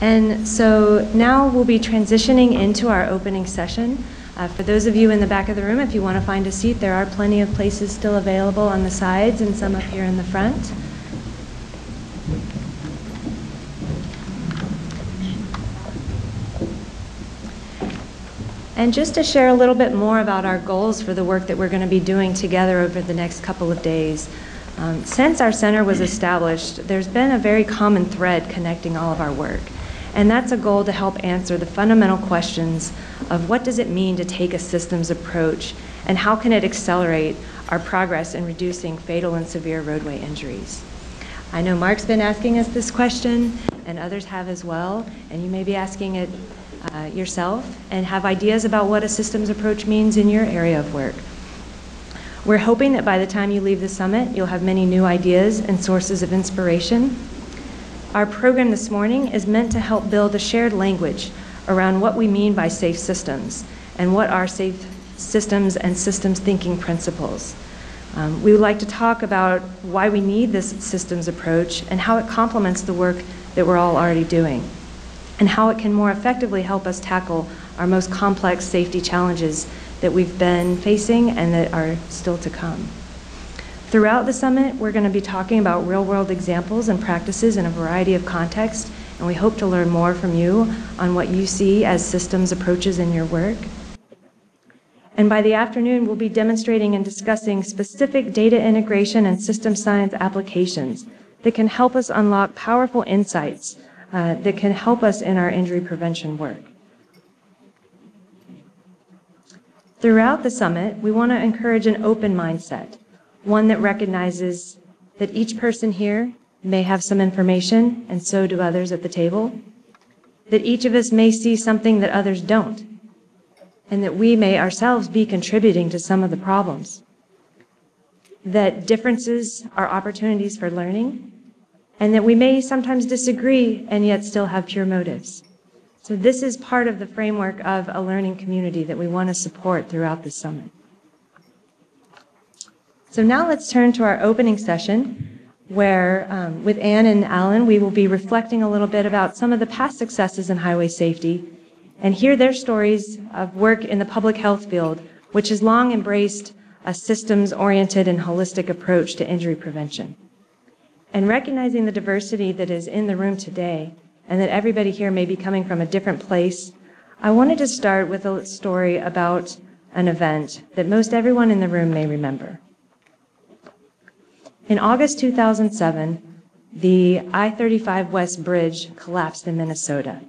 And so now we'll be transitioning into our opening session. For those of you in the back of the room, if you want to find a seat, there are plenty of places still available on the sides and some up here in the front. And just to share a little bit more about our goals for the work that we're going to be doing together over the next couple of days. Since our center was established, there's been a very common thread connecting all of our work. And that's a goal to help answer the fundamental questions of what does it mean to take a systems approach and how can it accelerate our progress in reducing fatal and severe roadway injuries. I know Mark's been asking us this question and others have as well, and you may be asking it yourself and have ideas about what a systems approach means in your area of work. We're hoping that by the time you leave the summit, you'll have many new ideas and sources of inspiration. Our program this morning is meant to help build a shared language around what we mean by safe systems and what are safe systems and systems thinking principles. We would like to talk about why we need this systems approach and how it complements the work that we're all already doing, and how it can more effectively help us tackle our most complex safety challenges that we've been facing and that are still to come. Throughout the summit, we're going to be talking about real-world examples and practices in a variety of contexts, and we hope to learn more from you on what you see as systems approaches in your work. And by the afternoon, we'll be demonstrating and discussing specific data integration and system science applications that can help us unlock powerful insights that can help us in our injury prevention work. Throughout the summit, we want to encourage an open mindset, one that recognizes that each person here may have some information, and so do others at the table, that each of us may see something that others don't, and that we may ourselves be contributing to some of the problems, that differences are opportunities for learning, and that we may sometimes disagree and yet still have pure motives. So this is part of the framework of a learning community that we want to support throughout the summit. So now let's turn to our opening session, where with Ann and Alan, we will be reflecting a little bit about some of the past successes in highway safety and hear their stories of work in the public health field, which has long embraced a systems-oriented and holistic approach to injury prevention. And recognizing the diversity that is in the room today, and that everybody here may be coming from a different place, I wanted to start with a story about an event that most everyone in the room may remember. In August 2007, the I-35 West Bridge collapsed in Minnesota.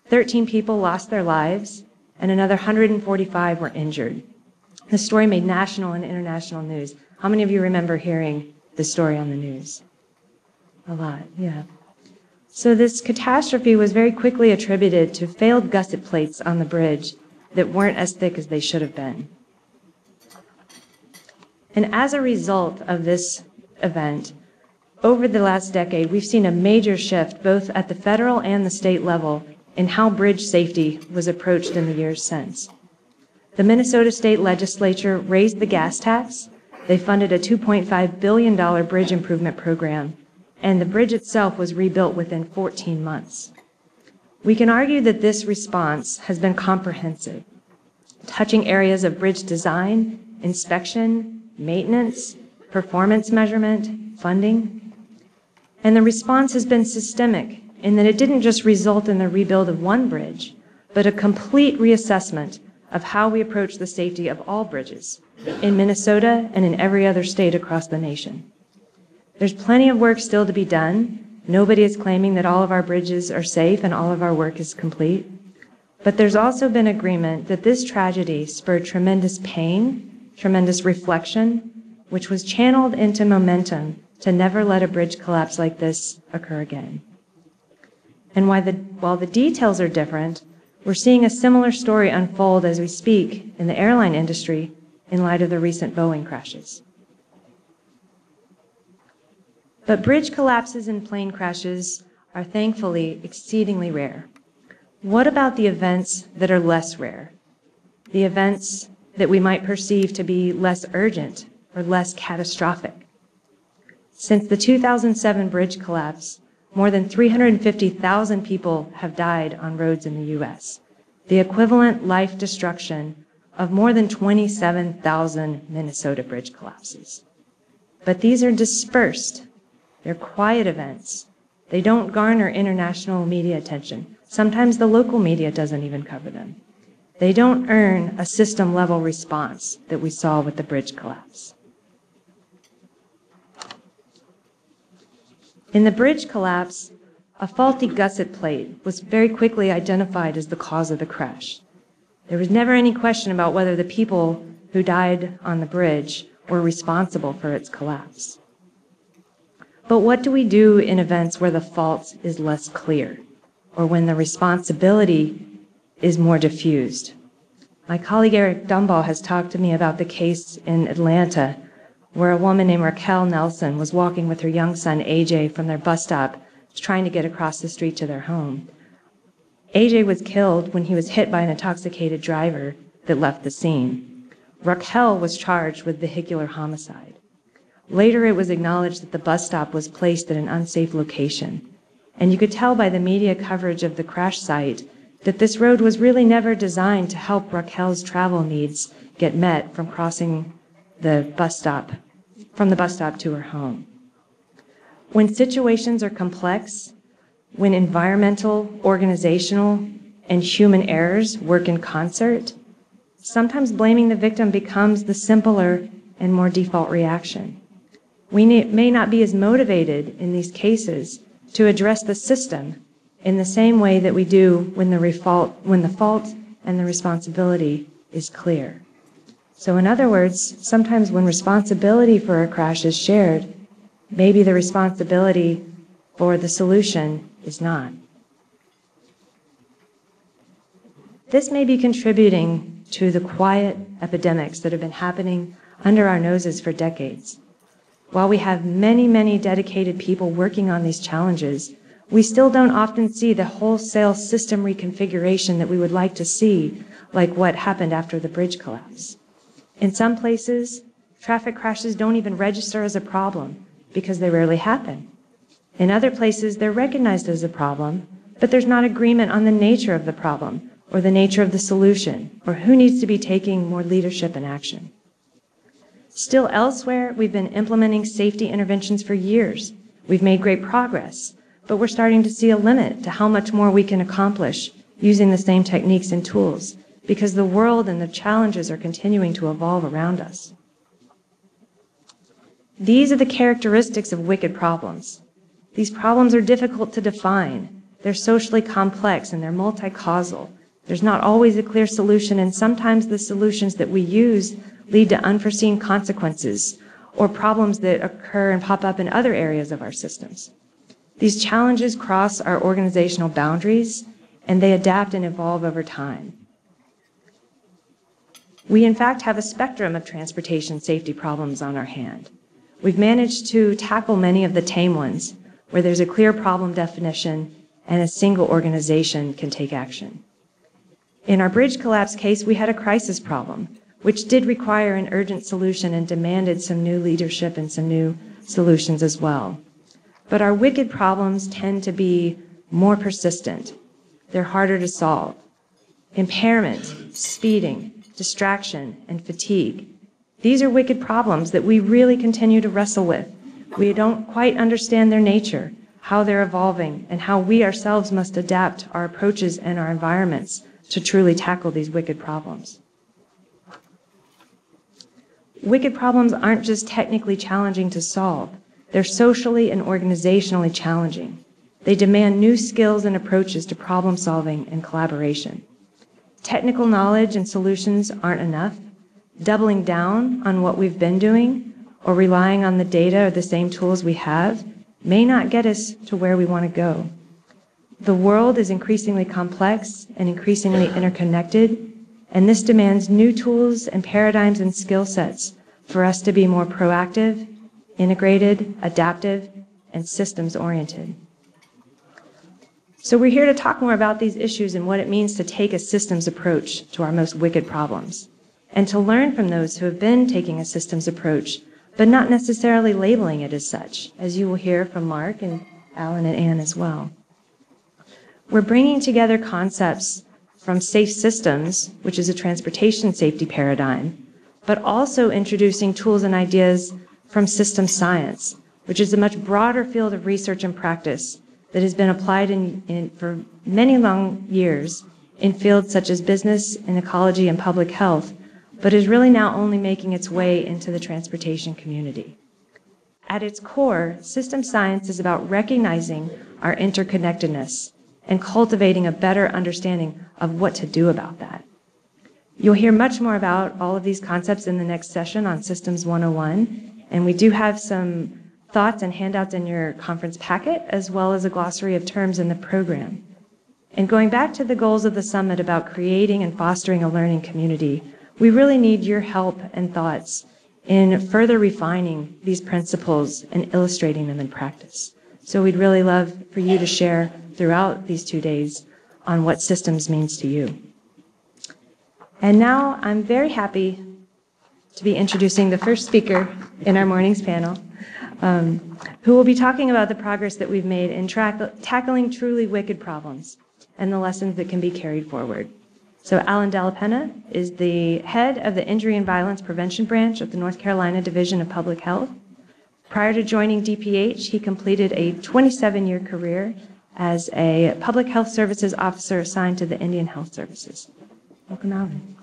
13 people lost their lives, and another 145 were injured. The story made national and international news. How many of you remember hearing the story on the news? A lot, yeah. So this catastrophe was very quickly attributed to failed gusset plates on the bridge that weren't as thick as they should have been. And as a result of this event, over the last decade, we've seen a major shift both at the federal and the state level in how bridge safety was approached in the years since. The Minnesota State Legislature raised the gas tax. They funded a $2.5 billion bridge improvement program, and the bridge itself was rebuilt within 14 months. We can argue that this response has been comprehensive, touching areas of bridge design, inspection, maintenance, performance measurement, funding. And the response has been systemic in that it didn't just result in the rebuild of one bridge, but a complete reassessment of how we approach the safety of all bridges in Minnesota and in every other state across the nation. There's plenty of work still to be done. Nobody is claiming that all of our bridges are safe and all of our work is complete. But there's also been agreement that this tragedy spurred tremendous pain, tremendous reflection, which was channeled into momentum to never let a bridge collapse like this occur again. And while the details are different, we're seeing a similar story unfold as we speak in the airline industry in light of the recent Boeing crashes. But bridge collapses and plane crashes are thankfully exceedingly rare. What about the events that are less rare? The events that we might perceive to be less urgent or less catastrophic? Since the 2007 bridge collapse, More than 350,000 people have died on roads in the U.S., the equivalent life destruction of more than 27,000 Minnesota bridge collapses. But these are dispersed. They're quiet events. They don't garner international media attention. Sometimes the local media doesn't even cover them. They don't earn a system-level response that we saw with the bridge collapse. In the bridge collapse, a faulty gusset plate was very quickly identified as the cause of the crash. There was never any question about whether the people who died on the bridge were responsible for its collapse. But what do we do in events where the fault is less clear, or when the responsibility is more diffused? My colleague Eric Dunball has talked to me about the case in Atlanta where a woman named Raquel Nelson was walking with her young son AJ from their bus stop trying to get across the street to their home. AJ was killed when he was hit by an intoxicated driver that left the scene. Raquel was charged with vehicular homicide. Later, it was acknowledged that the bus stop was placed at an unsafe location. And you could tell by the media coverage of the crash site that this road was really never designed to help Raquel's travel needs get met from crossing the bus stop, from the bus stop to her home. When situations are complex, when environmental, organizational, and human errors work in concert, sometimes blaming the victim becomes the simpler and more default reaction. We may not be as motivated in these cases to address the system in the same way that we do when the fault and the responsibility is clear. So in other words, sometimes when responsibility for a crash is shared, maybe the responsibility for the solution is not. This may be contributing to the quiet epidemics that have been happening under our noses for decades. While we have many, many dedicated people working on these challenges, we still don't often see the wholesale system reconfiguration that we would like to see, like what happened after the bridge collapse. In some places, traffic crashes don't even register as a problem because they rarely happen. In other places, they're recognized as a problem, but there's not agreement on the nature of the problem or the nature of the solution or who needs to be taking more leadership and action. Still elsewhere, we've been implementing safety interventions for years. We've made great progress, but we're starting to see a limit to how much more we can accomplish using the same techniques and tools because the world and the challenges are continuing to evolve around us. These are the characteristics of wicked problems. These problems are difficult to define. They're socially complex and they're multi-causal. There's not always a clear solution, and sometimes the solutions that we use lead to unforeseen consequences or problems that occur and pop up in other areas of our systems. These challenges cross our organizational boundaries, and they adapt and evolve over time. We, in fact, have a spectrum of transportation safety problems on our hand. We've managed to tackle many of the tame ones, where there's a clear problem definition and a single organization can take action. In our bridge collapse case, we had a crisis problem, which did require an urgent solution and demanded some new leadership and some new solutions as well. But our wicked problems tend to be more persistent. They're harder to solve. Impairment, speeding, distraction, and fatigue. These are wicked problems that we really continue to wrestle with. We don't quite understand their nature, how they're evolving, and how we ourselves must adapt our approaches and our environments to truly tackle these wicked problems. Wicked problems aren't just technically challenging to solve. They're socially and organizationally challenging. They demand new skills and approaches to problem solving and collaboration. Technical knowledge and solutions aren't enough. Doubling down on what we've been doing or relying on the data or the same tools we have may not get us to where we want to go. The world is increasingly complex and increasingly interconnected, and this demands new tools and paradigms and skill sets for us to be more proactive, integrated, adaptive, and systems-oriented. So we're here to talk more about these issues and what it means to take a systems approach to our most wicked problems, and to learn from those who have been taking a systems approach, but not necessarily labeling it as such, as you will hear from Mark and Alan and Ann as well. We're bringing together concepts from safe systems, which is a transportation safety paradigm, but also introducing tools and ideas from system science, which is a much broader field of research and practice that has been applied for many long years in fields such as business and ecology and public health, but is really now only making its way into the transportation community. At its core, system science is about recognizing our interconnectedness and cultivating a better understanding of what to do about that. You'll hear much more about all of these concepts in the next session on Systems 101, and we do have some thoughts and handouts in your conference packet, as well as a glossary of terms in the program. And going back to the goals of the summit about creating and fostering a learning community, we really need your help and thoughts in further refining these principles and illustrating them in practice. So we'd really love for you to share throughout these 2 days on what systems means to you. And now I'm very happy to be introducing the first speaker in our morning's panel, who will be talking about the progress that we've made in tackling truly wicked problems and the lessons that can be carried forward. So Alan Della Penna is the head of the Injury and Violence Prevention Branch of the North Carolina Division of Public Health. Prior to joining DPH, he completed a 27-year career as a public health services officer assigned to the Indian Health Services. Welcome, Alan.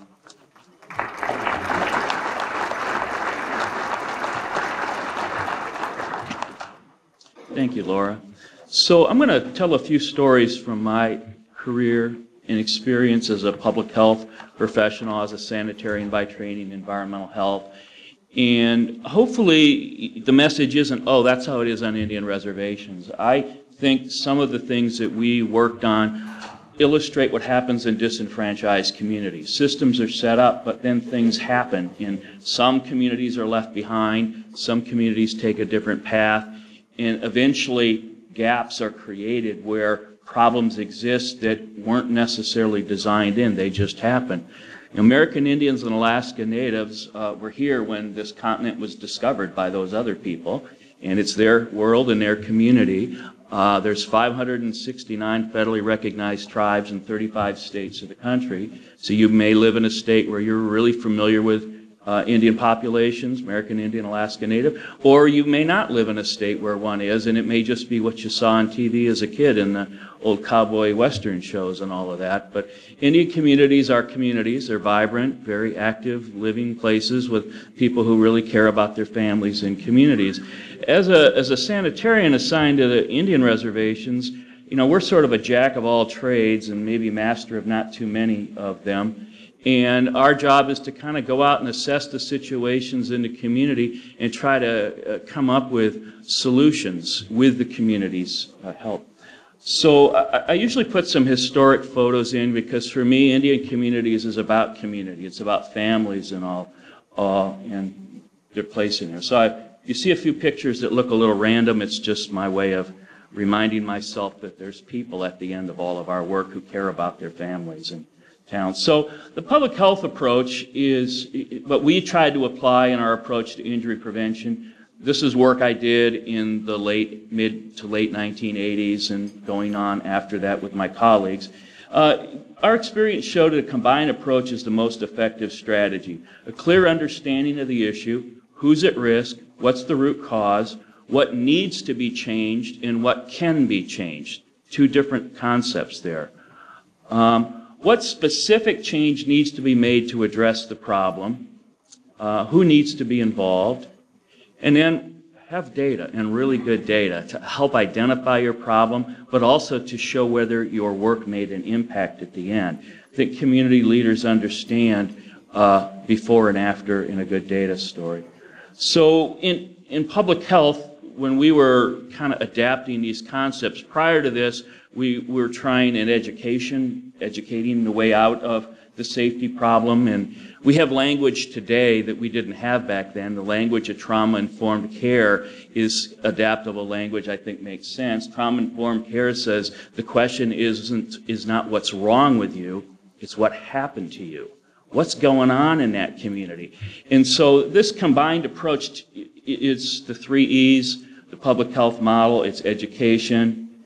Thank you, Laura. So I'm going to tell a few stories from my career and experience as a public health professional, as a sanitarian by training, environmental health. And hopefully the message isn't, oh, that's how it is on Indian reservations. I think some of the things that we worked on illustrate what happens in disenfranchised communities. Systems are set up, but then things happen. And some communities are left behind, some communities take a different path, and eventually gaps are created where problems exist that weren't necessarily designed in, they just happen. American Indians and Alaska Natives were here when this continent was discovered by those other people, and it's their world and their community. There's 569 federally recognized tribes in 35 states of the country, so you may live in a state where you're really familiar with Indian populations, American Indian, Alaska Native, or you may not live in a state where one is, and it may just be what you saw on TV as a kid in the old cowboy western shows and all of that. But Indian communities are communities. They're vibrant, very active, living places with people who really care about their families and communities. As a sanitarian assigned to the Indian reservations, you know, we're sort of a jack of all trades and maybe master of not too many of them. And our job is to kind of go out and assess the situations in the community and try to come up with solutions with the community's help. So I usually put some historic photos in because for me, Indian communities is about community. It's about families and all, and their place in there. So you see a few pictures that look a little random. It's just my way of reminding myself that there's people at the end of all of our work who care about their families and towns. So the public health approach is what we tried to apply in our approach to injury prevention. This is work I did in the mid to late 1980s and going on after that with my colleagues. Our experience showed that a combined approach is the most effective strategy. A clear understanding of the issue, who's at risk, what's the root cause, what needs to be changed, and what can be changed. Two different concepts there. What specific change needs to be made to address the problem, who needs to be involved, and then have data, and really good data, to help identify your problem, but also to show whether your work made an impact at the end. I think community leaders understand before and after in a good data story. So in public health, when we were kind of adapting these concepts, prior to this, we were trying in educating the way out of the safety problem, and we have language today that we didn't have back then. The language of trauma-informed care is adaptable language, I think makes sense. Trauma-informed care says the question is not what's wrong with you, it's what happened to you. What's going on in that community? And so this combined approach is the 3 E's, the public health model, it's education,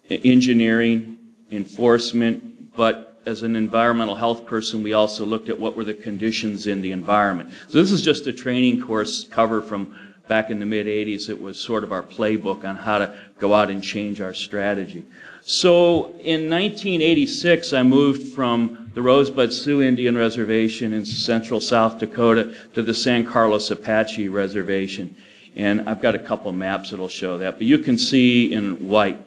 engineering, enforcement, but as an environmental health person, we also looked at what were the conditions in the environment. So this is just a training course cover from back in the mid-'80s. It was sort of our playbook on how to go out and change our strategy. So in 1986, I moved from the Rosebud Sioux Indian Reservation in central South Dakota to the San Carlos Apache Reservation. And I've got a couple maps that'll show that, but you can see in white.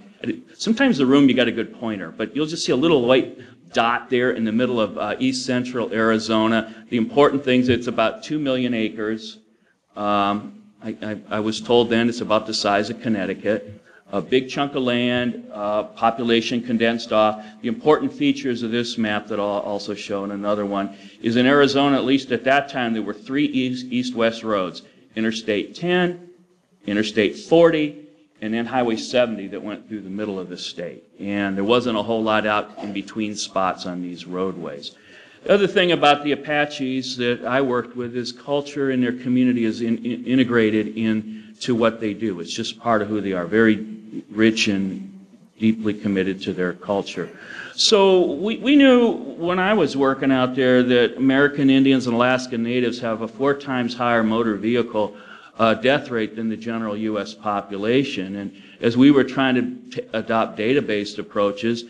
Sometimes the room you got a good pointer, but you'll just see a little white dot there in the middle of east central Arizona. The important thing is it's about 2 million acres. I was told then it's about the size of Connecticut. A big chunk of land, population condensed off. The important features of this map that I'll also show in another one is in Arizona, at least at that time, there were 3 east-west roads. Interstate 10, Interstate 40, and then Highway 70 that went through the middle of the state. And there wasn't a whole lot out in between spots on these roadways. The other thing about the Apaches that I worked with is culture in their community is integrated into what they do. It's just part of who they are, very rich and deeply committed to their culture. So we knew when I was working out there that American Indians and Alaska Natives have a 4 times higher motor vehicle death rate than the general U.S. population. And as we were trying to adopt data-based approaches,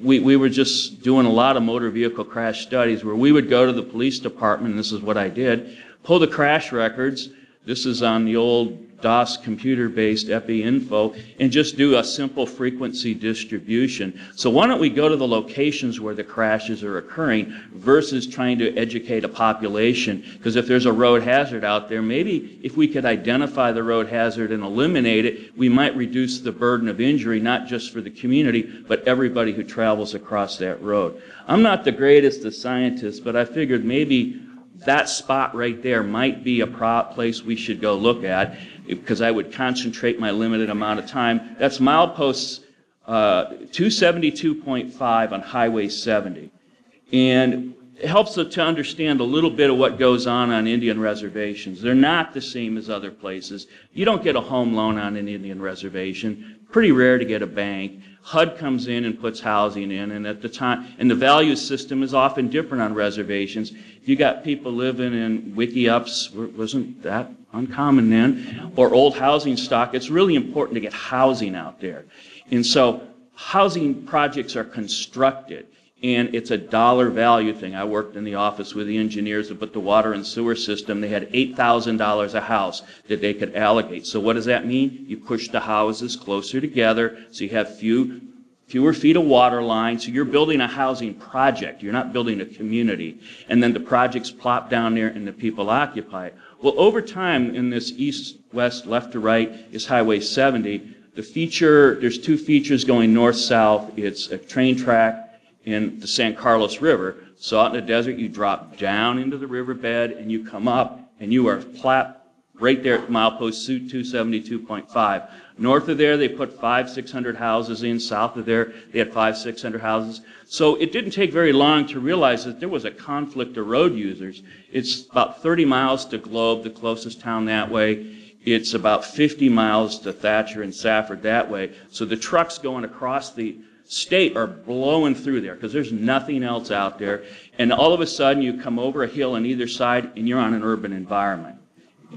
we were just doing a lot of motor vehicle crash studies where we would go to the police department, and this is what I did, pull the crash records. This is on the old DOS computer-based EPI-info, and just do a simple frequency distribution. So why don't we go to the locations where the crashes are occurring versus trying to educate a population? Because if there's a road hazard out there, maybe if we could identify the road hazard and eliminate it, we might reduce the burden of injury, not just for the community, but everybody who travels across that road. I'm not the greatest of scientists, but I figured maybe that spot right there might be a place we should go look at, because I would concentrate my limited amount of time. That's milepost 272.5 on Highway 70. And it helps to understand a little bit of what goes on Indian reservations. They're not the same as other places. You don't get a home loan on an Indian reservation. Pretty rare to get a bank. HUD comes in and puts housing in, and at the time, and the value system is often different on reservations. If you got people living in wiki-ups, wasn't that uncommon then, or old housing stock, it's really important to get housing out there. And so housing projects are constructed, and it's a dollar value thing. I worked in the office with the engineers that put the water and sewer system. They had $8,000 a house that they could allocate. So what does that mean? You push the houses closer together so you have fewer feet of water line. So you're building a housing project. You're not building a community. And then the projects plop down there and the people occupy it. Well, over time in this east-west, left to right is Highway 70. There's 2 features going north-south. It's a train track in the San Carlos River. So out in the desert, you drop down into the riverbed and you come up and you are flat right there at milepost 272.5. North of there, they put 500-600 houses in. South of there, they had 500-600 houses. So it didn't take very long to realize that there was a conflict of road users. It's about 30 miles to Globe, the closest town that way. It's about 50 miles to Thatcher and Safford that way. So the trucks going across the state are blowing through there because there's nothing else out there. And all of a sudden, you come over a hill on either side, and you're on an urban environment.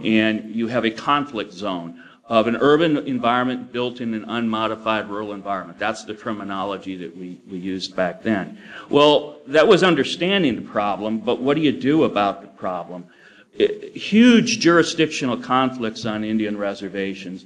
And you have a conflict zone of an urban environment built in an unmodified rural environment. That's the terminology that we used back then. Well, that was understanding the problem, but what do you do about the problem? Huge jurisdictional conflicts on Indian reservations.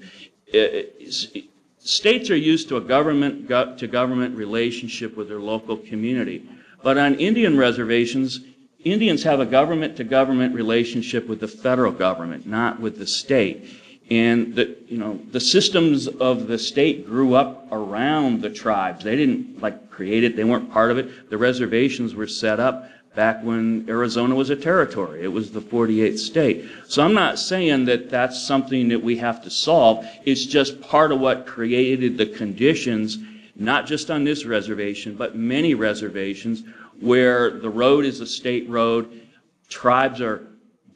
States are used to a government-to-government relationship with their local community. But on Indian reservations, Indians have a government-to-government relationship with the federal government, not with the state. And the systems of the state grew up around the tribes. They didn't create it. They weren't part of it. The reservations were set up back when Arizona was a territory. It was the 48th state. So I'm not saying that that's something that we have to solve. It's just part of what created the conditions, not just on this reservation, but many reservations where the road is a state road. Tribes are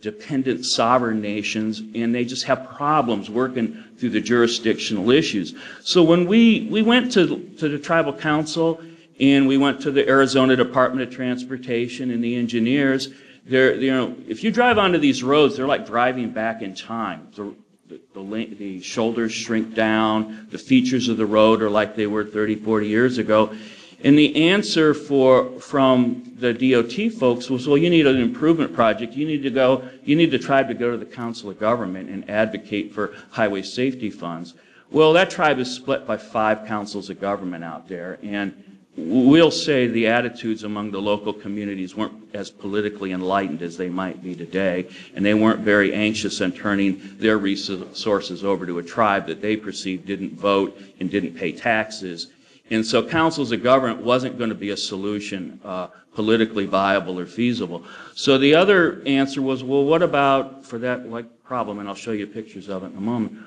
dependent sovereign nations, and they just have problems working through the jurisdictional issues. So when we went to the tribal council, and we went to the Arizona Department of Transportation and the engineers, if you drive onto these roads, they're like driving back in time. The shoulders shrink down, the features of the road are like they were 30, 40 years ago. And the answer from the DOT folks was, well, you need an improvement project. You need the tribe to go to the Council of Government and advocate for highway safety funds. Well, that tribe is split by 5 councils of government out there, and we'll say the attitudes among the local communities weren't as politically enlightened as they might be today, and they weren't very anxious on turning their resources over to a tribe that they perceived didn't vote and didn't pay taxes. And so councils of government wasn't going to be a solution politically viable or feasible. So the other answer was, well, what about, for that problem, and I'll show you pictures of it in a moment,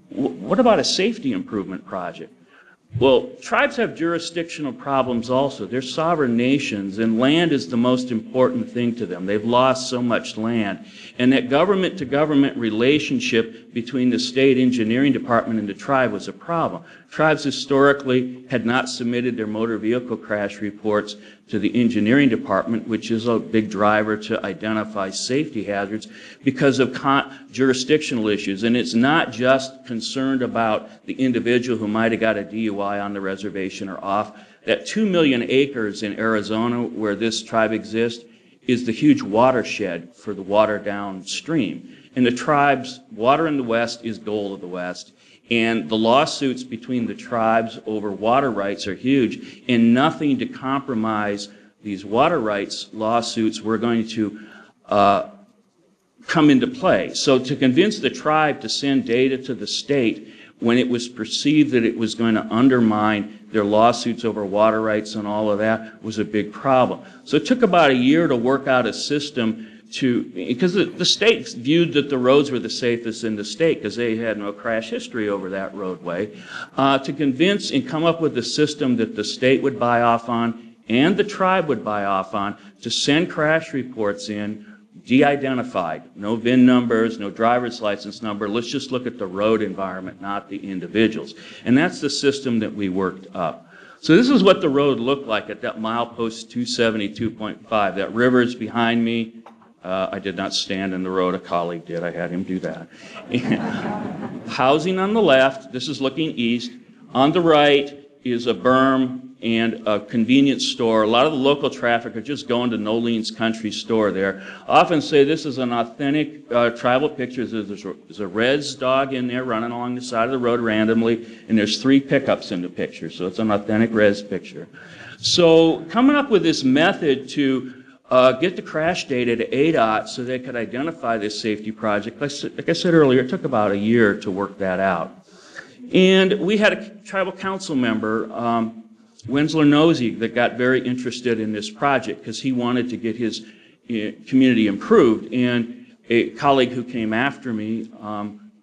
what about a safety improvement project? Well, tribes have jurisdictional problems also. They're sovereign nations, and land is the most important thing to them. They've lost so much land. And that government-to-government relationship between the state engineering department and the tribe was a problem. Tribes historically had not submitted their motor vehicle crash reports to the engineering department, which is a big driver to identify safety hazards, because of jurisdictional issues. And it's not just concerned about the individual who might have got a DUI on the reservation or off. That 2 million acres in Arizona where this tribe exists is the huge watershed for the water downstream. And the tribe's water in the west is gold of the west. And the lawsuits between the tribes over water rights are huge, and nothing to compromise these water rights lawsuits were going to come into play. So to convince the tribe to send data to the state when it was perceived that it was going to undermine their lawsuits over water rights and all of that was a big problem. So it took about a year to work out a system because the state viewed that the roads were the safest in the state because they had no crash history over that roadway, to convince and come up with a system that the state would buy off on and the tribe would buy off on to send crash reports in, de-identified, no VIN numbers, no driver's license number. Let's just look at the road environment, not the individuals. And that's the system that we worked up. So this is what the road looked like at that milepost 272.5. That river is behind me. I did not stand in the road. A colleague did. I had him do that. Housing on the left. This is looking east. On the right is a berm and a convenience store. A lot of the local traffic are just going to Nolene's Country Store there. I often say this is an authentic tribal picture. There's a Reds dog in there running along the side of the road randomly, and there's 3 pickups in the picture, so it's an authentic Reds picture. So coming up with this method to get the crash data to ADOT so they could identify this safety project, like I said earlier, it took about a year to work that out. And we had a tribal council member, Winsler Nosey, that got very interested in this project because he wanted to get his community improved. And a colleague who came after me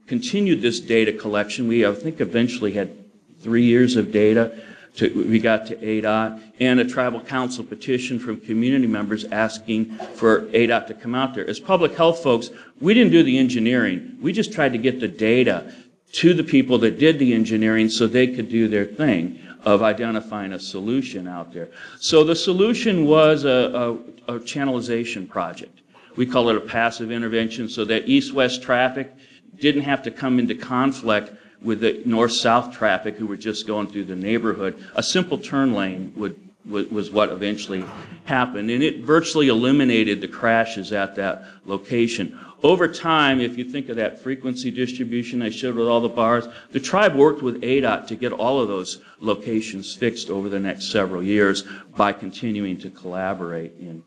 continued this data collection. We, I think, eventually had 3 years of data. We got to ADOT, and a tribal council petition from community members asking for ADOT to come out there. As public health folks, we didn't do the engineering. We just tried to get the data to the people that did the engineering so they could do their thing of identifying a solution out there. So the solution was a channelization project. We call it a passive intervention so that east-west traffic didn't have to come into conflict with the north-south traffic who were just going through the neighborhood. A simple turn lane was what eventually happened, and it virtually eliminated the crashes at that location. Over time, if you think of that frequency distribution I showed with all the bars, the tribe worked with ADOT to get all of those locations fixed over the next several years by continuing to collaborate and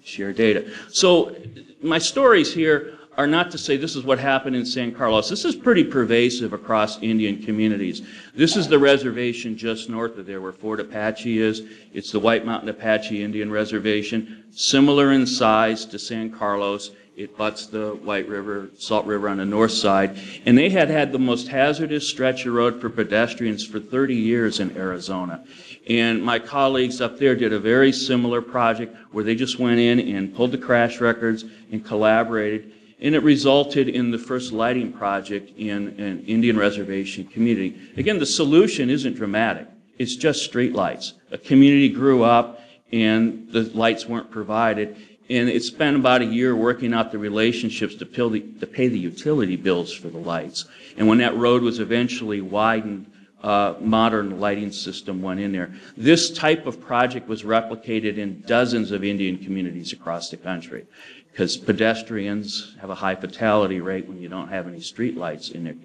share data. So my stories here are not to say this is what happened in San Carlos. This is pretty pervasive across Indian communities. This is the reservation just north of there where Fort Apache is. It's the White Mountain Apache Indian Reservation, similar in size to San Carlos. It butts the White River, Salt River on the north side. And they had the most hazardous stretch of road for pedestrians for 30 years in Arizona. And my colleagues up there did a very similar project where they just went in and pulled the crash records and collaborated. And it resulted in the first lighting project in an Indian reservation community. Again, the solution isn't dramatic. It's just street lights. A community grew up and the lights weren't provided. And it spent about a year working out the relationships to pay the utility bills for the lights. And when that road was eventually widened, modern lighting system went in there. This type of project was replicated in dozens of Indian communities across the country, because pedestrians have a high fatality rate when you don't have any street lights in their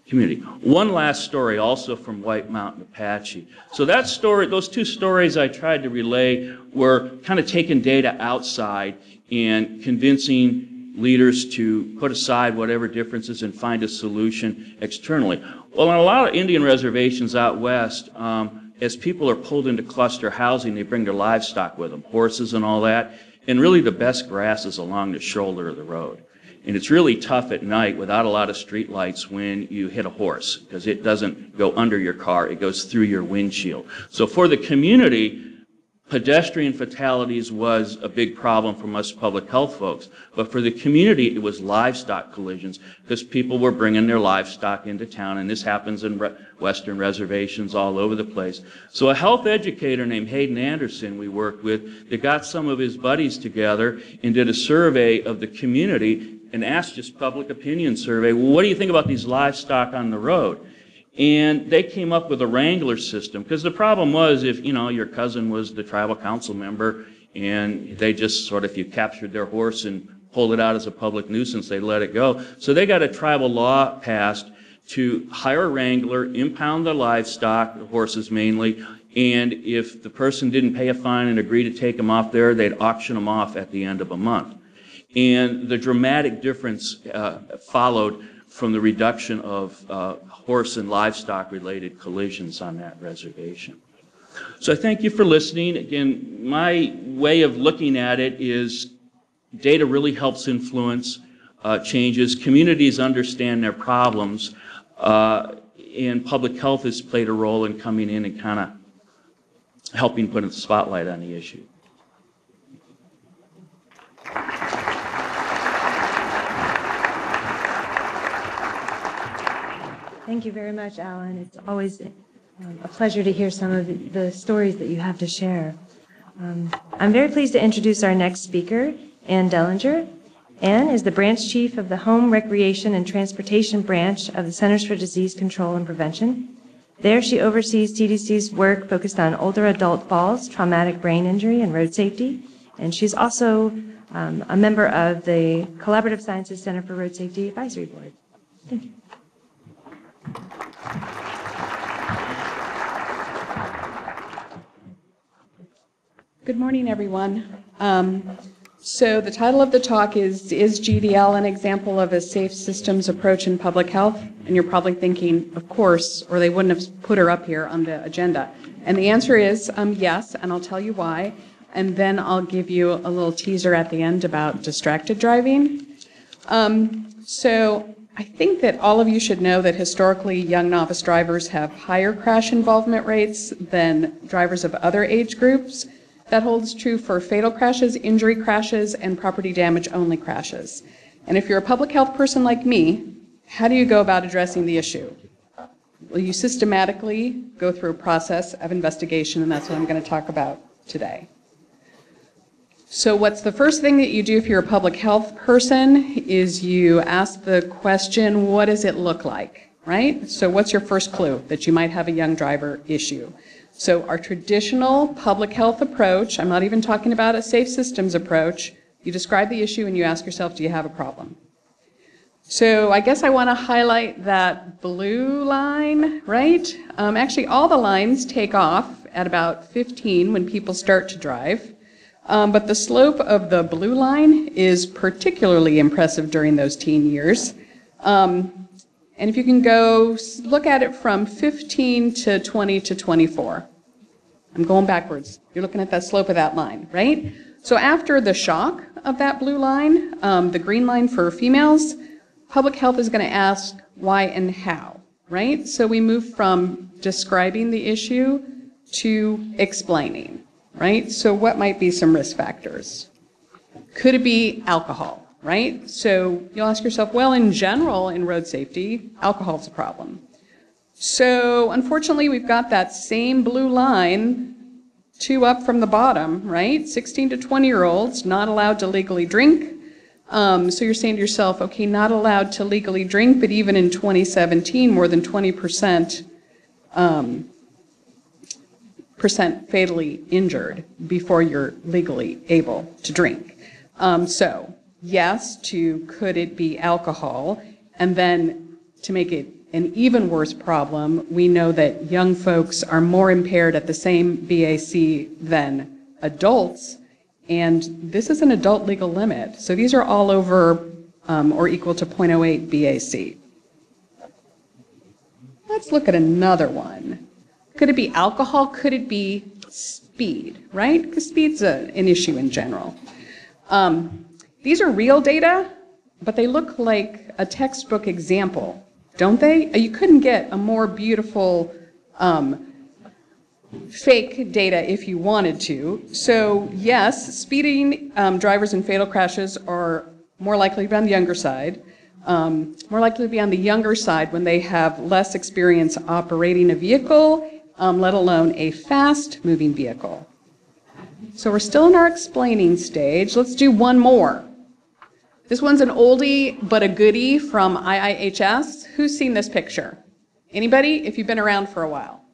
community. One last story, also from White Mountain Apache. So that story, those two stories I tried to relay were kind of taking data outside and convincing leaders to put aside whatever differences and find a solution externally. Well, on a lot of Indian reservations out west, as people are pulled into cluster housing, they bring their livestock with them, horses and all that. And really the best grass is along the shoulder of the road. And it's really tough at night without a lot of street lights when you hit a horse, because it doesn't go under your car, it goes through your windshield. So for the community, pedestrian fatalities was a big problem for us public health folks. But for the community, it was livestock collisions, because people were bringing their livestock into town, and this happens in western reservations all over the place. So a health educator named Hayden Anderson we worked with, that got some of his buddies together and did a survey of the community and asked this public opinion survey, well, what do you think about these livestock on the road? And they came up with a wrangler system, because the problem was, if your cousin was the tribal council member and they just sort of, if you captured their horse and pulled it out as a public nuisance, they let it go. So they got a tribal law passed to hire a wrangler, impound the livestock, the horses mainly, and if the person didn't pay a fine and agree to take them off there, they'd auction them off at the end of a month. And the dramatic difference followed from the reduction of horse and livestock related collisions on that reservation. So I thank you for listening. Again, my way of looking at it is data really helps influence changes. Communities understand their problems, and public health has played a role in coming in and kind of helping put a spotlight on the issue. Thank you very much, Alan. It's always a pleasure to hear some of the stories that you have to share. I'm very pleased to introduce our next speaker, Ann Dellinger. Ann is the branch chief of the Home, Recreation, and Transportation branch of the Centers for Disease Control and Prevention. There, she oversees CDC's work focused on older adult falls, traumatic brain injury, and road safety. And she's also a member of the Collaborative Sciences Center for Road Safety Advisory Board. Thank you. Good morning, everyone. So the title of the talk is GDL an example of a safe systems approach in public health? And you're probably thinking, of course, or they wouldn't have put her up here on the agenda. And the answer is yes, and I'll tell you why. And then I'll give you a little teaser at the end about distracted driving. So I think that all of you should know that historically young novice drivers have higher crash involvement rates than drivers of other age groups. That holds true for fatal crashes, injury crashes, and property damage only crashes. And if you're a public health person like me, how do you go about addressing the issue? Well, you systematically go through a process of investigation, and that's what I'm going to talk about today. So what's the first thing that you do if you're a public health person is you ask the question, what does it look like, right? So what's your first clue that you might have a young driver issue? So our traditional public health approach, I'm not even talking about a safe systems approach, you describe the issue and you ask yourself, do you have a problem? So I guess I want to highlight that blue line, right? Actually, all the lines take off at about 15 when people start to drive. But the slope of the blue line is particularly impressive during those teen years. And if you can go look at it from 15 to 20 to 24. I'm going backwards. You're looking at that slope of that line, right? So after the shock of that blue line, the green line for females, public health is going to ask why and how, right? So we move from describing the issue to explaining, right? So what might be some risk factors? Could it be alcohol, right? So you'll ask yourself, well, in general, in road safety, alcohol's a problem. So unfortunately, we've got that same blue line, 2 up from the bottom, right? 16 to 20-year-olds not allowed to legally drink. So you're saying to yourself, okay, not allowed to legally drink, but even in 2017, more than 20% fatally injured before you're legally able to drink. So yes to could it be alcohol, and then to make it an even worse problem, we know that young folks are more impaired at the same BAC than adults, and this is an adult legal limit. So these are all over or equal to 0.08 BAC. Let's look at another one. Could it be alcohol? Could it be speed, right? Because speed's an issue in general. These are real data, but they look like a textbook example, don't they? You couldn't get a more beautiful fake data if you wanted to. So yes, speeding drivers in fatal crashes are more likely to be on the younger side. More likely to be on the younger side when they have less experience operating a vehicle, let alone a fast-moving vehicle. So we're still in our explaining stage. Let's do one more. This one's an oldie but a goodie from IIHS. Who's seen this picture? Anybody? If you've been around for a while.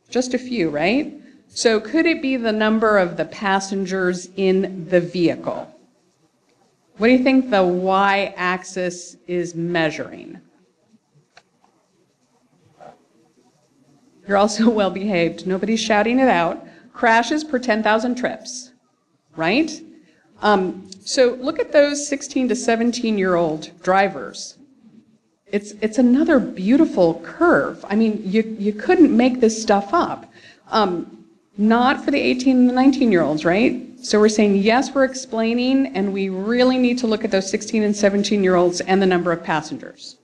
Just a few, right? So could it be the number of the passengers in the vehicle? What do you think the y-axis is measuring? You're also well behaved. Nobody's shouting it out. Crashes per 10,000 trips, right? So look at those 16 to 17-year-old drivers. It's another beautiful curve. I mean, you couldn't make this stuff up. Not for the 18 and the 19-year-olds, right? So we're saying, yes, we're explaining, and we really need to look at those 16 and 17-year-olds and the number of passengers.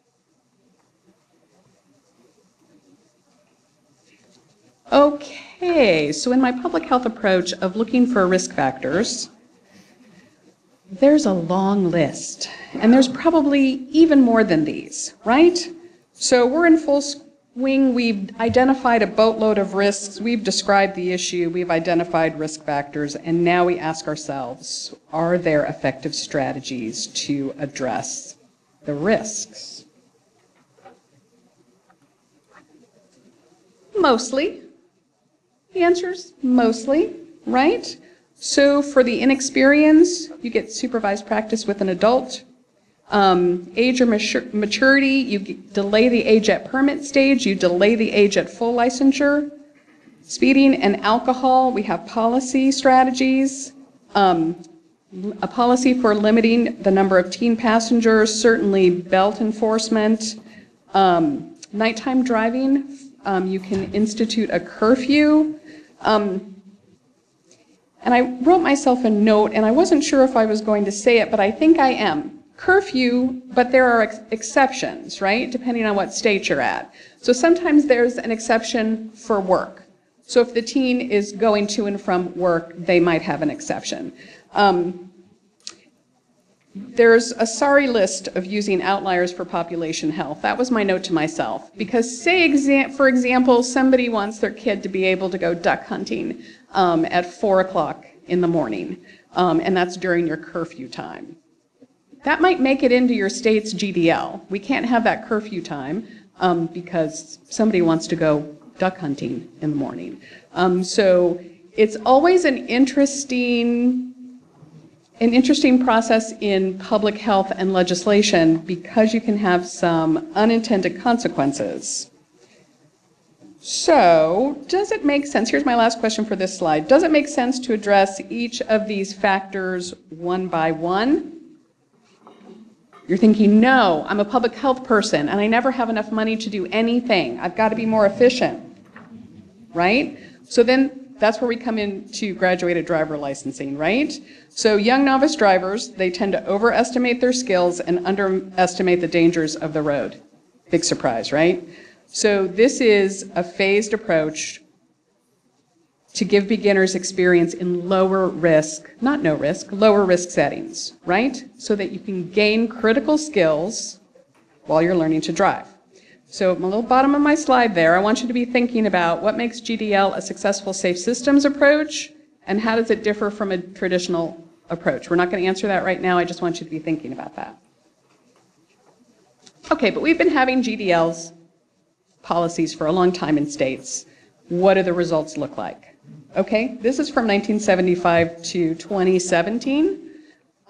Okay, so in my public health approach of looking for risk factors, there's a long list, and there's probably even more than these, right? So we're in full swing. We've identified a boatload of risks. We've described the issue. We've identified risk factors, and now we ask ourselves, are there effective strategies to address the risks? Mostly. The answer's mostly, right? So for the inexperienced, you get supervised practice with an adult. Age or maturity, you delay the age at permit stage, you delay the age at full licensure. Speeding and alcohol, we have policy strategies. A policy for limiting the number of teen passengers, certainly belt enforcement. Nighttime driving, you can institute a curfew. And I wrote myself a note, and I wasn't sure if I was going to say it, but I think I am. Curfew, but there are exceptions, right, depending on what state you're at. So sometimes there's an exception for work. So if the teen is going to and from work, they might have an exception. There's a sorry list of using outliers for population health. That was my note to myself. Because say, for example, somebody wants their kid to be able to go duck hunting at 4 o'clock in the morning, and that's during your curfew time. That might make it into your state's GDL. We can't have that curfew time because somebody wants to go duck hunting in the morning. So it's always an interesting process in public health and legislation because you can have some unintended consequences. So, does it make sense? Here's my last question for this slide. Does it make sense to address each of these factors one by one? You're thinking, no, I'm a public health person and I never have enough money to do anything. I've got to be more efficient, right? So then that's where we come into graduated driver licensing, right? So young novice drivers, they tend to overestimate their skills and underestimate the dangers of the road. Big surprise, right? So this is a phased approach to give beginners experience in lower risk, not no risk, lower risk settings, right? So that you can gain critical skills while you're learning to drive. So at the little bottom of my slide there, I want you to be thinking about what makes GDL a successful safe systems approach and how does it differ from a traditional approach. We're not going to answer that right now, I just want you to be thinking about that. Okay, but we've been having GDL's policies for a long time in states. What do the results look like? Okay, this is from 1975 to 2017.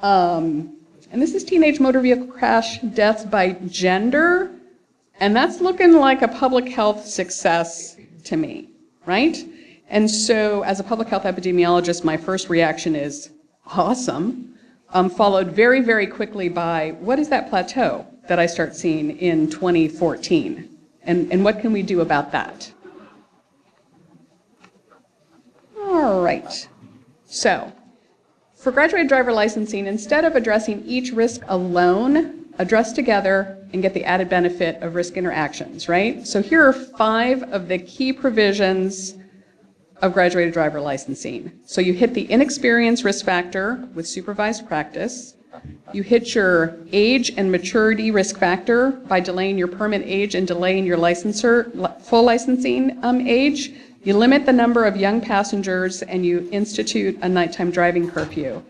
And this is teenage motor vehicle crash deaths by gender. And that's looking like a public health success to me, right? And so as a public health epidemiologist, my first reaction is awesome, followed very, very quickly by what is that plateau that I start seeing in 2014? And what can we do about that? All right, so for graduated driver licensing, instead of addressing each risk alone, address together and get the added benefit of risk interactions, right? So here are 5 of the key provisions of graduated driver licensing. So you hit the inexperience risk factor with supervised practice. You hit your age and maturity risk factor by delaying your permit age and delaying your full licensing age. You limit the number of young passengers and you institute a nighttime driving curfew.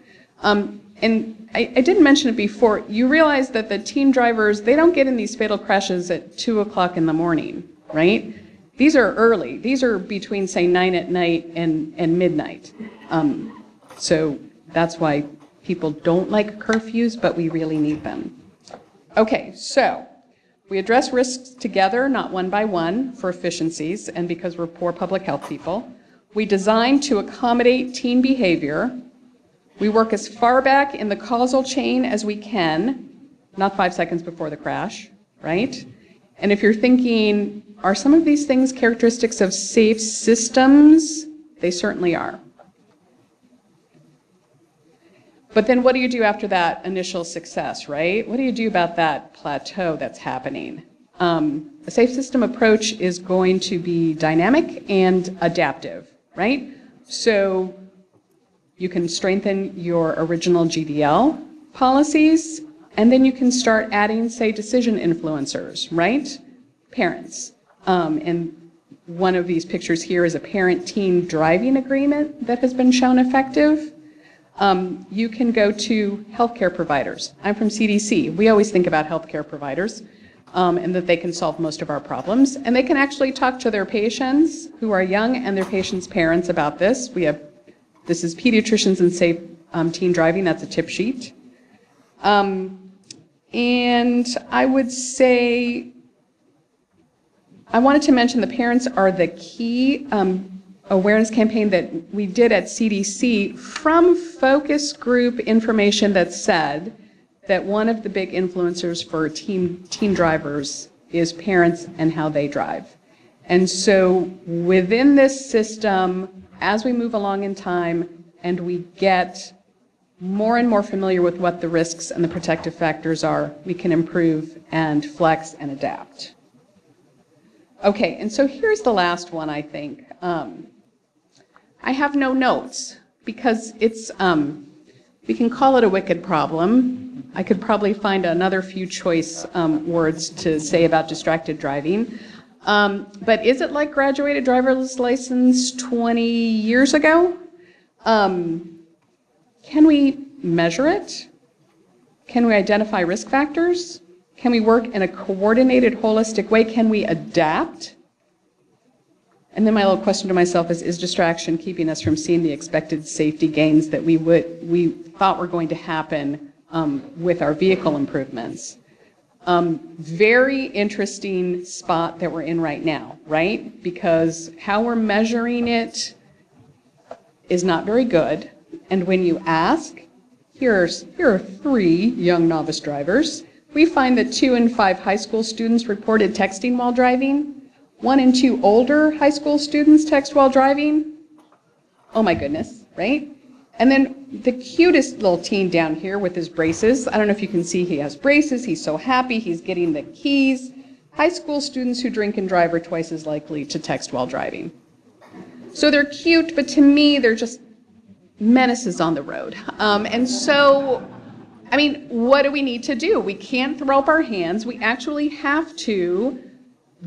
And I didn't mention it before, you realize that the teen drivers, they don't get in these fatal crashes at 2 o'clock in the morning, right? These are early. These are between, say, 9 at night and midnight. So that's why people don't like curfews, but we really need them. Okay, so we address risks together, not one by one, for efficiencies and because we're poor public health people. We design to accommodate teen behavior. We work as far back in the causal chain as we can, not 5 seconds before the crash, right? And if you're thinking, are some of these things characteristics of safe systems? They certainly are. But then what do you do after that initial success, right? What do you do about that plateau that's happening? A safe system approach is going to be dynamic and adaptive, right? So you can strengthen your original GDL policies, and then you can start adding, say, decision influencers, right? Parents. And one of these pictures here is a parent-teen driving agreement that has been shown effective. You can go to healthcare providers. I'm from CDC. We always think about healthcare providers and that they can solve most of our problems. And they can actually talk to their patients who are young and their patients' parents about this. This is Pediatricians and Safe Teen Driving. That's a tip sheet. And I would say, I wanted to mention the parents are the key awareness campaign that we did at CDC from focus group information that said that one of the big influencers for teen drivers is parents and how they drive. And so within this system, as we move along in time and we get more and more familiar with what the risks and the protective factors are, we can improve and flex and adapt. Okay, and so here's the last one, I think. I have no notes because it's, we can call it a wicked problem. I could probably find another few choice words to say about distracted driving. But is it like graduated driver's license 20 years ago? Can we measure it? Can we identify risk factors? Can we work in a coordinated, holistic way? Can we adapt? And then my little question to myself is distraction keeping us from seeing the expected safety gains that we thought were going to happen with our vehicle improvements? Very interesting spot that we're in right now, right? Because how we're measuring it is not very good. And when you ask, here are 3 young novice drivers. We find that 2 in 5 high school students reported texting while driving. 1 in 2 older high school students text while driving. oh my goodness, right? And then the cutest little teen down here with his braces. I don't know if you can see he has braces. He's so happy. He's getting the keys. High school students who drink and drive are twice as likely to text while driving. So they're cute, but to me, they're just menaces on the road. And so, I mean, what do we need to do? We can't throw up our hands. We actually have to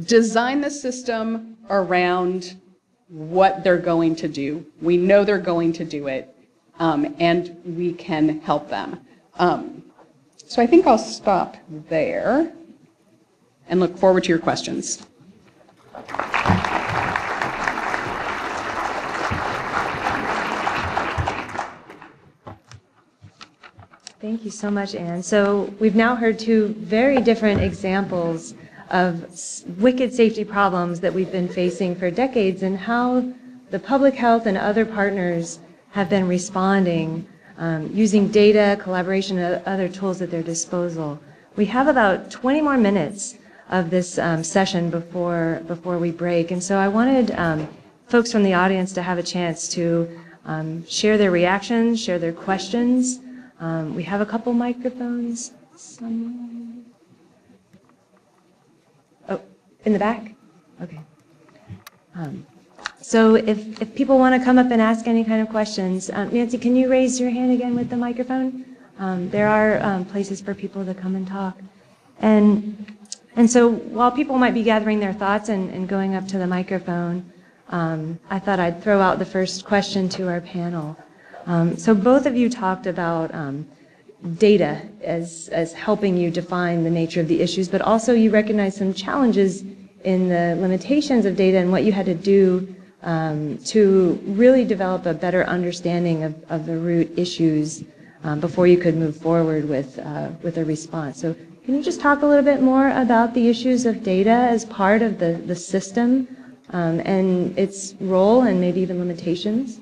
design the system around what they're going to do. We know they're going to do it, and we can help them. So I think I'll stop there and look forward to your questions. Thank you so much, Anne. So we've now heard two very different examples of wicked safety problems that we've been facing for decades and how the public health and other partners have been responding using data, collaboration, and other tools at their disposal. We have about 20 more minutes of this session before we break, and so I wanted folks from the audience to have a chance to share their reactions, share their questions. We have a couple microphones somewhere. Oh, in the back? Okay. So if people want to come up and ask any kind of questions, Nancy, can you raise your hand again with the microphone? There are places for people to come and talk. And so while people might be gathering their thoughts and going up to the microphone, I thought I'd throw out the first question to our panel. So both of you talked about data as helping you define the nature of the issues, but also you recognize some challenges in the limitations of data and what you had to do to really develop a better understanding of the root issues before you could move forward with a response. So can you just talk a little bit more about the issues of data as part of the system and its role and maybe even limitations?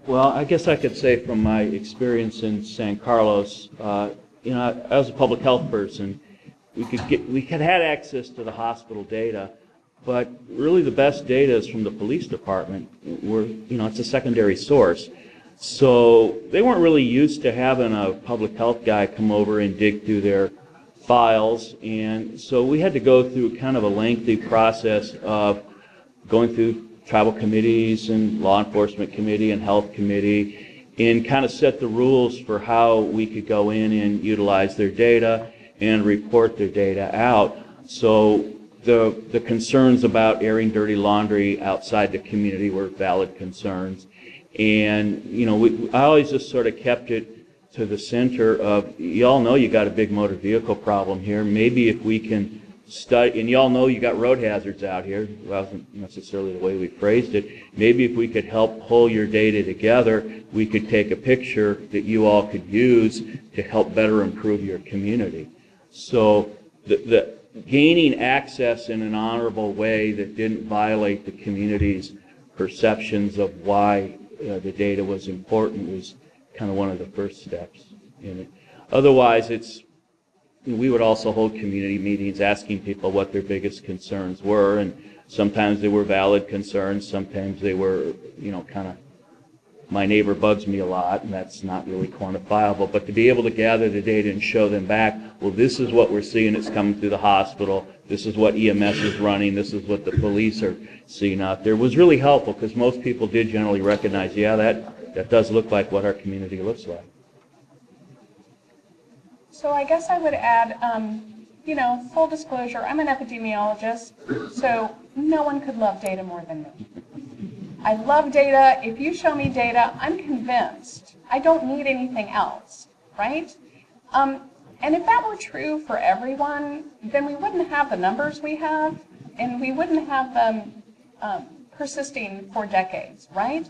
Well, I guess I could say from my experience in San Carlos, I was a public health person. We had access to the hospital data, but really the best data is from the police department. It's a secondary source. So they weren't really used to having a public health guy come over and dig through their files, and so we had to go through kind of a lengthy process of going through tribal committees and law enforcement committee and health committee and kind of set the rules for how we could go in and utilize their data and report their data out. So the concerns about airing dirty laundry outside the community were valid concerns. And, I always just sort of kept it to the center of, y'all know you got a big motor vehicle problem here. Maybe if we can study, and y'all know you got road hazards out here. It wasn't necessarily the way we phrased it. Maybe if we could help pull your data together, we could take a picture that you all could use to help better improve your community. So the gaining access in an honorable way that didn't violate the community's perceptions of why the data was important was kind of one of the first steps in it. Otherwise, we would also hold community meetings asking people what their biggest concerns were, and sometimes they were valid concerns, sometimes they were, kind of, my neighbor bugs me a lot, and that's not really quantifiable. But to be able to gather the data and show them back, well, this is what we're seeing that's coming through the hospital, this is what EMS is running, this is what the police are seeing out there, was really helpful because most people did generally recognize, yeah, that does look like what our community looks like. So I guess I would add, full disclosure, I'm an epidemiologist, so no one could love data more than me. I love data. If you show me data, I'm convinced. I don't need anything else, right? And if that were true for everyone, then we wouldn't have the numbers we have, and we wouldn't have them persisting for decades, right?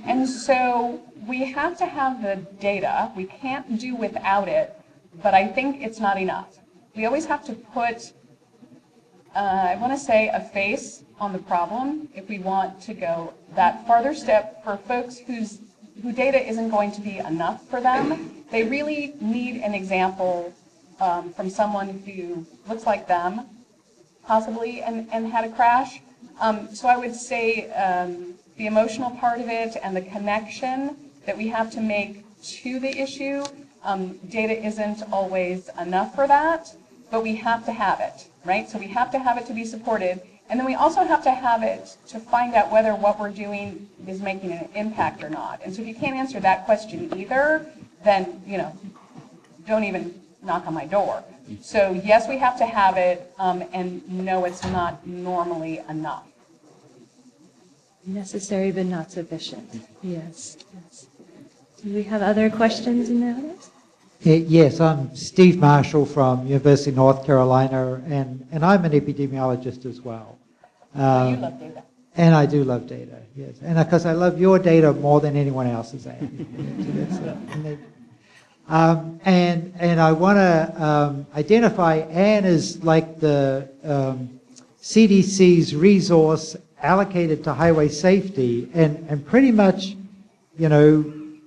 And so we have to have the data. We can't do without it, but I think it's not enough. We always have to put, I want to say, a face on the problem if we want to go that farther step for folks who data isn't going to be enough for them. They really need an example from someone who looks like them, possibly, and had a crash. So I would say the emotional part of it and the connection that we have to make to the issue, data isn't always enough for that, but we have to have it, right? So we have to have it to be supported, and then we also have to have it to find out whether what we're doing is making an impact or not. And so if you can't answer that question either, then, don't even knock on my door. So yes, we have to have it, and no, it's not normally enough. Necessary but not sufficient. Yes. Do we have other questions in the audience? Yes, I'm Steve Marshall from University of North Carolina, and I'm an epidemiologist as well. You love data. And I do love data, yes. And because I love your data more than anyone else's. And I want to identify Anne as like the CDC's resource allocated to highway safety, and pretty much,